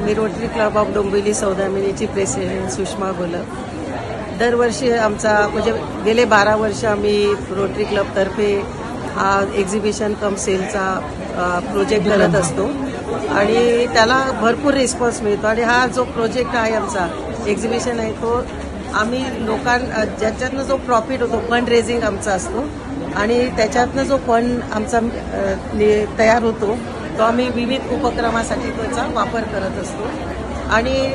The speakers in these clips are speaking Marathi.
Me rotary club of Dombivli सौदामिनीची प्रेसिडेंट सुषमा बोलत. दरवर्षी आमचा म्हणजे गेले 12 वर्ष आम्ही रोटरी क्लबतर्फे हा एक्झिबिशन कम सेलचा प्रोजेक्ट करत असतो आणि त्याला भरपूर रिस्पॉन्स मिळतो. आणि हा जो प्रोजेक्ट आहे आमचा एक्झिबिशन आहे तो आम्ही ज्याच्यातनं जो प्रॉफिट होतो फंड रेझिंग आमचा असतो आणि त्याच्यातनं जो फंड आमचा तयार होतो तो आम्ही विविध उपक्रमासाठी त्याचा वापर करत असतो आणि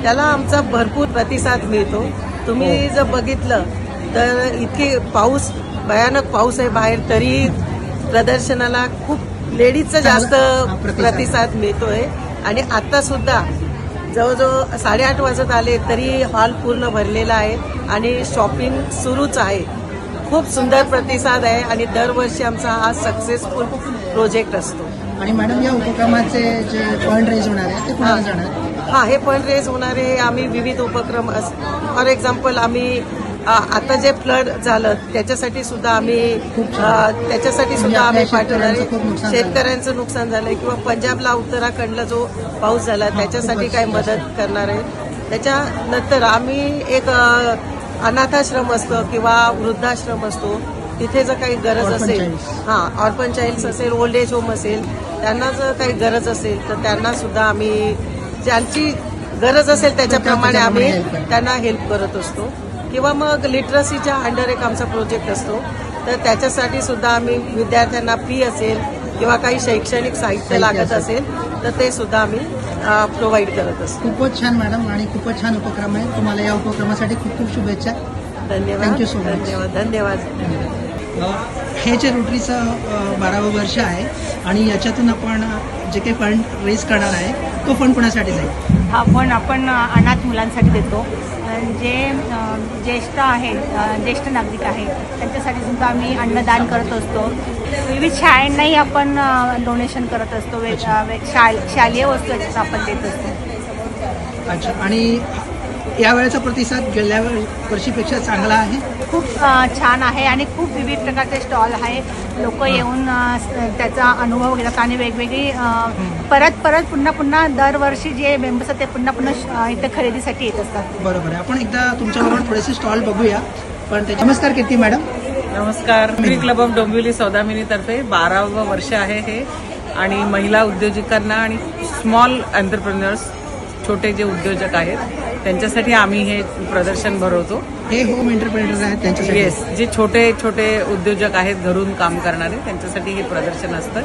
त्याला आमचा भरपूर प्रतिसाद मिळतो. तुम्ही जर बघितलं तर इतके भयानक पाऊस आहे बाहेर, तरी प्रदर्शनाला खूप लेडीजचा जास्त प्रतिसाद मिळतोय. आणि आता सुद्धा जवळजवळ 8:30 वाजत आले तरी हॉल पूर्ण भरलेला आहे आणि शॉपिंग सुरूच आहे. खूप सुंदर प्रतिसाद आहे आणि दरवर्षी आमचा हा सक्सेसफुल प्रोजेक्ट असतो. आणि मॅडम या उपक्रमाचे जे फंड रेज होणार आहे ते कुणाला जाणार? हे फंड रेज होणारे आम्ही विविध उपक्रम, फॉर एक्झाम्पल आम्ही आता जे फ्लड झालं त्याच्यासाठी सुद्धा आम्ही पाठवणार. शेतकऱ्यांचं नुकसान झालंय किंवा पंजाबला उत्तराखंडला जो पाऊस झाला त्याच्यासाठी काही मदत करणार आहे. त्याच्यानंतर आम्ही एक अनाथाश्रम असतो किंवा वृद्धाश्रम असतो, तिथे जर काही गरज असेल, ऑर्फन चाइल्ड असेल, ओल्ड एज होम असेल, त्यांना जर काही गरज असेल तर त्यांना सुद्धा आम्ही ज्यांची गरज असेल त्याच्याप्रमाणे आम्ही त्यांना हेल्प करत असतो. किंवा मग लिटरसीच्या अंडर एक आमचा प्रोजेक्ट असतो तर त्याच्यासाठी सुद्धा आम्ही विद्यार्थ्यांना फी असेल किंवा काही शैक्षणिक साहित्य लागत असेल तर ते सुद्धा आम्ही प्रोव्हाइड करत असतो. खूपच छान मॅडम आणि खूपच छान उपक्रम आहे. तुम्हाला या उपक्रमासाठी खूप खूप शुभेच्छा. धन्यवाद. Thank you so much. धन्यवाद. हे जे रोटरीचं 12वं वर्ष आहे आणि याच्यातून आपण जे काही फंड रेज करणार आहे तो फंड कोणासाठी जाईल? हा फंड आपण अनाथ मुलांसाठी देतो. जे ज्येष्ठ ज्येष्ठ नागरिक आहेत त्यांच्यासाठी सुद्धा आम्ही अन्नदान करत असतो. विविध शाळांनाही आपण डोनेशन करत असतो. शालेय वस्तू याच्यात आपण देत असतो. अच्छा. आणि यावेळेचा प्रतिसाद गेल्या वर्षीपेक्षा चांगला आहे? खूप छान आहे आणि खूप विविध प्रकारचे स्टॉल आहे. लोक येऊन त्याचा अनुभव घेतात आणि वेगवेगळी परत पुन्हा दरवर्षी जे मेंबर्स आहेत ते पुन्हा इथे खरेदीसाठी येत असतात. बरोबर आहे. आपण एकदा तुमच्याबरोबर थोडेसे स्टॉल बघूया. पण नमस्कार कीर्ती मॅडम. नमस्कार. रोटरी क्लब ऑफ डोंबिवली सौदामिनीतर्फे 12वं वर्ष आहे हे आणि महिला उद्योजकांना आणि स्मॉल एंटरप्रेन्युअर्स, छोटे जे उद्योजक आहेत त्यांच्यासाठी आम्ही हे प्रदर्शन भरवतो. हे होम एंटरप्रेन्युअर आहेत त्यांच्यासाठी? येस, जे छोटे छोटे उद्योजक आहेत घरून काम करणारे त्यांच्यासाठी हे प्रदर्शन असतं.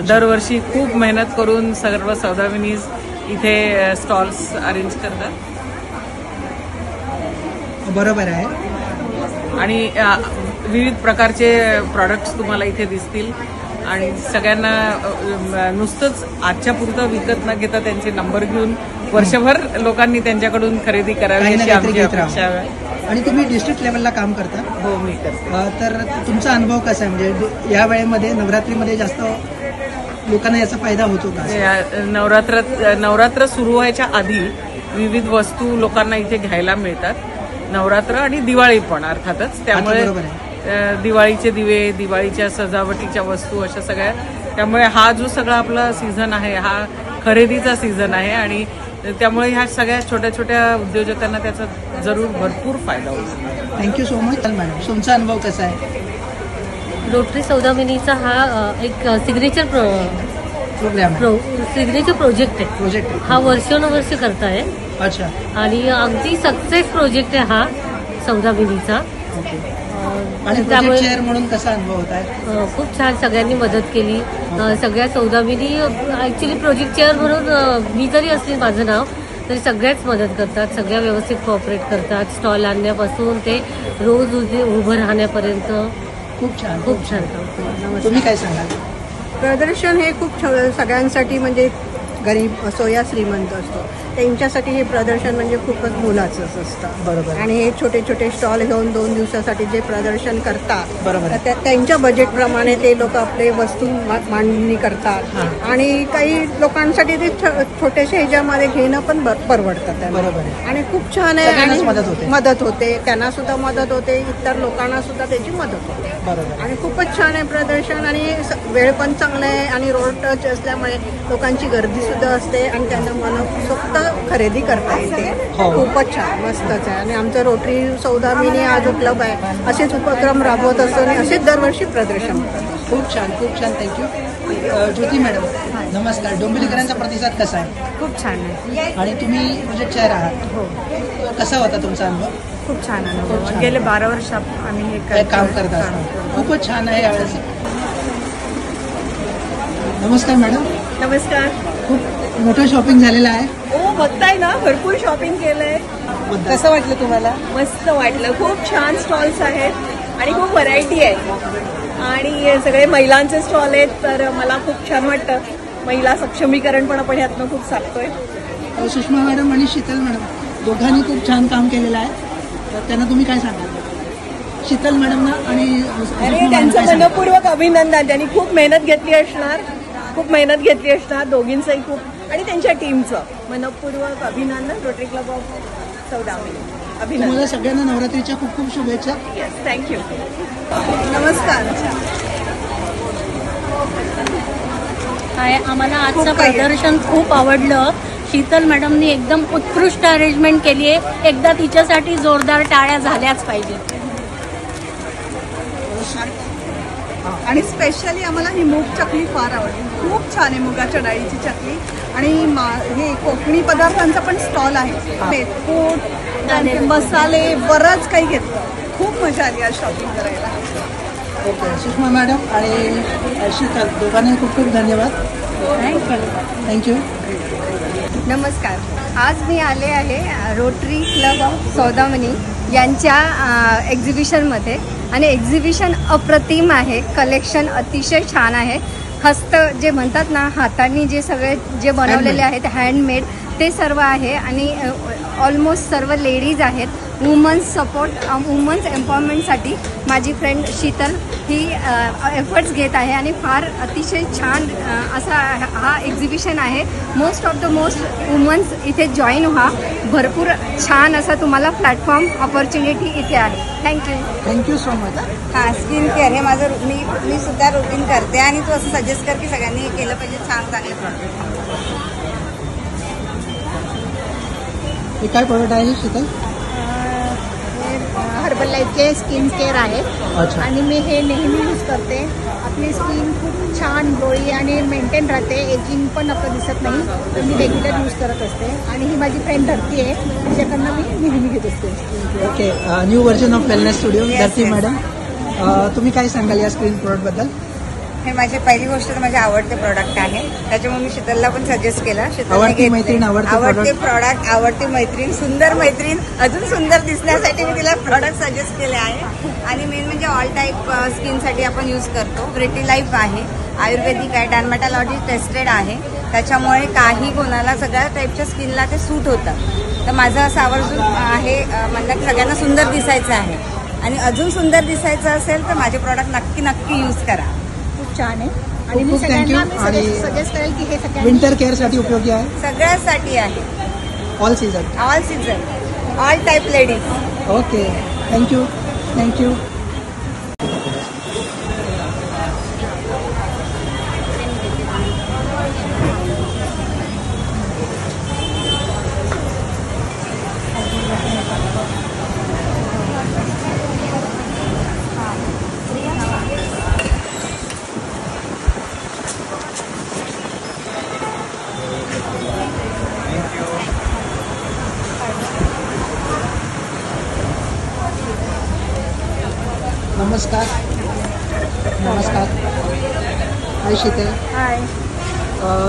दरवर्षी खूप मेहनत करून सर्व सौदामिनीज इथे स्टॉल्स अरेंज करतात. बरोबर आहे. आणि विविध प्रकारचे प्रॉडक्ट्स तुम्हाला इथे दिसतील आणि सगळ्यांना नुसतंच आजच्या पुरतं विकत न घेता त्यांचे नंबर घेऊन वर्षभर लोकांनी त्यांच्याकडून खरेदी करावी अशी आमची अपेक्षा आहे. आणि तुम्ही डिस्ट्रिक्ट लेवलला काम करता? हो, मी करते. तर तुमचा अनुभव कसा आहे? म्हणजे या वेळेमध्ये नवरात्रीमध्ये जास्त लोकांना याचा फायदा होतो का? नवरात्र सुरू व्हायच्या आधी विविध वस्तू लोकांना इथे घ्यायला मिळतात. नवरात्र आणि दिवाळी पण अर्थातच. त्यामुळे दिवाळीचे दिवे, दिवाळीच्या सजावटीच्या वस्तू अशा सगळ्या, त्यामुळे हा जो सगळा आपला सीझन आहे हा खरेदीचा सीझन आहे आणि त्यामुळे ह्या सगळ्या छोट्या छोट्या उद्योजकांना त्याचा जरूर भरपूर फायदा होतो. Thank you so much. मॅडम तुमचा अनुभव कसा आहे? रोटरी सौदामिनीचा हा एक सिग्नेचर प्रोजेक्ट आहे. हा वर्षानुवर्ष करताय. अच्छा. आणि अगदी सक्सेस प्रोजेक्ट आहे हा सौदामिनीचा. आणि प्रोजेक्ट चेअर म्हणून कसा अनुभव होत आहे? खूप छान, सगळ्यांनी मदत केली. सगळ्या सौदामिनी ऍक्च्युली प्रोजेक्ट चेअर म्हणून मी जरी असली माझं नाव तरी सगळ्याच मदत करतात. सगळ्या व्यवस्थित कोऑपरेट करतात. स्टॉल आणण्यापासून ते रोज उभं राहण्यापर्यंत खूप छान काम. तुम्ही काय सांगाल? प्रदर्शन हे खूप सगळ्यांसाठी म्हणजे गरीब असो या श्रीमंत असतो त्यांच्यासाठी हे प्रदर्शन म्हणजे खूपच मोलाचंच असतं. बरोबर. आणि हे छोटे छोटे स्टॉल घेऊन 2 दिवसासाठी जे प्रदर्शन करतात, बरोबर, त्यांच्या बजेटप्रमाणे ते लोक आपले वस्तू मांडणी करतात. आणि काही लोकांसाठी ते छोट्याशा ह्याच्यामध्ये घेणं पण परवडतं त्यांना. बरोबर. आणि खूप छान आहे आणि मदत होते त्यांना सुद्धा मदत होते, इतर लोकांना सुद्धा त्याची मदत होते. बरोबर. आणि खूपच छान आहे प्रदर्शन आणि वेळ पण चांगला आहे आणि रोड टच असल्यामुळे लोकांची गर्दी सुद्धा असते आणि त्यांना मनसोक्त खरेदी करता येते. हो. खूपच छान, मस्तच आहे. आणि आमचा रोटरी सौदामिनी हा जो क्लब आहे असेच उपक्रम राबवत असतो आणि असेच दरवर्षी प्रदर्शन करतो. खूप छान, खूप छान. थँक्यू. ज्योती मॅडम, नमस्कार. डोंबिवलीकरांचा प्रतिसाद कसा आहे? खूप छान आहे. आणि तुम्ही प्रोजेक्ट चेअर आहात, हो, कसा होता तुमचा अनुभव? खूप छान खूप अनुभव. छान. गेले 12 वर्ष आम्ही हे काय काम करत असतात. खूपच छान आहे यावेळेस. नमस्कार मॅडम. नमस्कार. खूप मोठं शॉपिंग झालेलं आहे. हो, बघताय ना, भरपूर शॉपिंग केलंय. कसं वाटलं तुम्हाला? मस्त वाटलं. खूप छान स्टॉल्स आहेत आणि खूप व्हरायटी आहे आणि सगळे महिलांचे स्टॉल आहेत, तर मला खूप छान वाटतं. महिला सक्षमीकरण पण आपण यातनं खूप साधतोय. सुषमा मॅडम आणि शीतल मॅडम दोघांनी खूप छान काम केलेलं आहे. तर त्यांना तुम्ही काय सांगाल? शीतल मॅडमना आणि सुषमा आणि मॅडम त्यांचं काय सांगाल? मनपूर्वक अभिनंदन. त्यांनी खूप मेहनत घेतली असणार दोघींचंही खूप, आणि त्यांच्या टीमचं मनपूर्वक अभिनंदन. रोटरी क्लब ऑफ सौदामिनी अभिनंदन. तुम्हाला सगळ्यांना नवरात्रीच्या खूप खूप शुभेच्छा. Yes, thank you. नमस्कार. आम्हाला आजचं खूप काही आहे. प्रदर्शन खूप आवडलं. शीतल मॅडमनी एकदम उत्कृष्ट अरेंजमेंट केली आहे. एकदा तिच्यासाठी जोरदार टाळ्या झाल्याच पाहिजेत. आणि स्पेशली आम्हाला ही मूग चकली फार आवडली. खूप छान आहे मुगाच्या डाळीची चकली. आणि हे कोकणी पदार्थांचा पण स्टॉल आहे. फूड, मसाले, बरंच काही घेतलं. खूप मजा आली आज शॉपिंग करायला. ओके. सुषमा मॅडम आणि शीतल दोघांनाही खूप खूप धन्यवाद. थँक्यू. नमस्कार. आज मी आले आहे रोटरी क्लब ऑफ सौदामिनी यांच्या एक्झिबिशनमध्ये आणि एक्झिबिशन अप्रतिम आहे. कलेक्शन अतिशय छान आहे. हस्त जे म्हणतात ना, हातांनी जे सगळे जे बनवलेले आहेत हँडमेड ते सर्व आहे. आणि ऑलमोस्ट सर्व लेडीज आहेत. वुमन्स सपोर्ट, वुमन्स एम्पॉवरमेंटसाठी माझी फ्रेंड शीतल ही एफर्ट्स घेत आहे आणि फार अतिशय छान असा हा एक्झिबिशन आहे. Most of the most womans इथे जॉईन व्हा. भरपूर छान असा तुम्हाला प्लॅटफॉर्म ऑपॉर्च्युनिटी इथे आहे. Thank you so much. हां, स्किन केअर हे माझं मी सुद्धा रुटीन करते आणि तू असं सजेस्ट कर की सगळ्यांनी हे केलं पाहिजे. छान चांगले प्रॉडक्ट. हे काय प्रोडक्ट आहे शीतल? हर्बल लाईफचे स्किन केअर आहे अच्छा. आणि मी हे नेहमी यूज करते. आपली स्किन खूप छान ग्लोई आणि मेंटेन राहते. एजिंग पण आपलं दिसत नाही. तर मी रेग्युलर यूज करत असते आणि ही माझी फ्रेंड धरती आहे, तिच्याकडनं मी नेहमी घेत असते. Okay. New version of wellness studio. धरती मॅडम, तुम्ही काय सांगाल या स्क्रीन प्रोडक्टबद्दल? हे माझी पहिली गोष्ट तर माझे आवडते प्रोडक्ट आहे. त्याच्यामुळे मी शीतलला पण सजेस्ट केलं. आवडती मैत्रीण, आवडते प्रॉडक्ट, आवडती मैत्रीण, सुंदर मैत्रीण, अजून सुंदर दिसण्यासाठी मी तिला प्रॉडक्ट सजेस्ट केले आहे. आणि मेन म्हणजे ऑल टाईप स्किनसाठी आपण यूज करतो. ब्रिटी लाईफ आहे, आयुर्वेदिक आहे, डर्मॅटॉलॉजी टेस्टेड आहे. त्याच्यामुळे काही कोणाला सगळ्या टाईपच्या स्किनला ते सूट होतं. तर माझं असं आवर्जून आहे, म्हणलं सगळ्यांना सुंदर दिसायचं आहे आणि अजून सुंदर दिसायचं असेल तर माझे प्रॉडक्ट नक्की यूज करा. खूप छान आहे आणि मी खूप थँक्यू. सगळ्यांना आणि सजेस्ट करेल की हे सगळ्यांनी विंटर केअरसाठी उपयोगी आहे. सगळ्यासाठी आहे. All season. All season, all type ladies. Okay. Thank you. Thank you. नमस्कार. नमस्कार. हाय शीतल. हाय.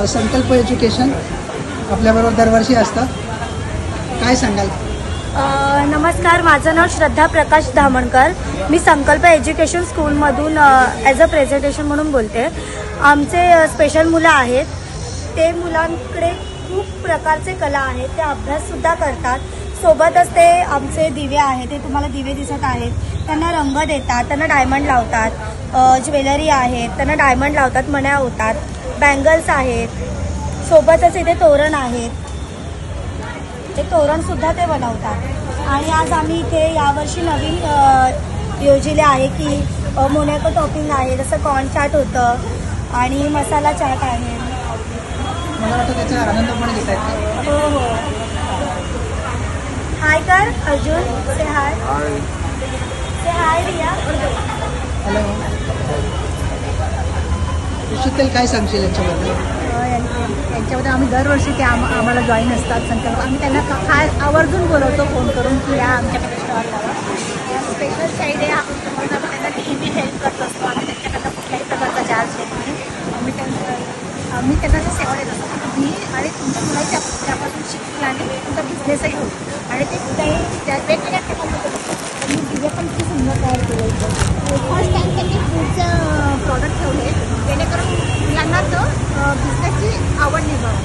संकल्प एज्युकेशन आपल्याबरोबर दरवर्षी असतं, काय सांगाल? नमस्कार, माझं नाव श्रद्धा प्रकाश धामणकर. मी संकल्प एज्युकेशन स्कूलमधून ॲज अ प्रेझेंटेशन म्हणून बोलते. आमचे स्पेशल मुलं आहेत. ते मुलांकडे खूप प्रकारचे कला आहेत. ते अभ्याससुद्धा करतात. सोबतच ते आमचे दिवे आहेत, ते तुम्हाला दिवे दिसत आहेत, त्यांना रंग देतात, त्यांना डायमंड लावतात. ज्वेलरी आहेत, त्यांना डायमंड लावतात, मण्या होतात, बँगल्स आहेत. सोबतच इथे तोरण आहेत, ते तोरणसुद्धा ते बनवतात. आणि आज आम्ही इथे यावर्षी नवीन योजिले आहे की मोनॅको टॉपिंग आहे, जसं कॉर्न चाट होतं आणि मसाला चाट आहे. मला वाटतं त्याचा आनंद पण घेत आहेत. हो हो. हाय कर अर्जुन, से हाय. से हाय रिया. हॅलो शीतल, काय सांगशील याच्याबद्दल? यांच्यामध्ये आम्ही दरवर्षी ते आम्हाला जॉईन असतात संकल्प. आम्ही त्यांना काय आवर्जून बोलवतो फोन करून की या आमच्याकडे स्टॉल लावा. स्पेशल साईड आहे, आपण तुम्हाला त्यांना नेहमी हेल्प करत असतो. आम्ही त्यांच्याकडनं कुठल्याही प्रकारचा चार्ज घेत नाही. आम्ही त्यांना ते सेवा देत असतो. तुम्ही आणि तुमच्या मुलाच्या त्यापासून शिकतील आणि तुमचा बिझनेसही होईल आणि ते त्या वेगवेगळ्या त्यांनी दिवे पण किती सुंदर तयार केले. फर्स्ट टाइम त्यांनी फूडचं प्रॉडक्ट ठेवले जेणेकरून मुलांना तो बिझनेसची आवड निर्माण.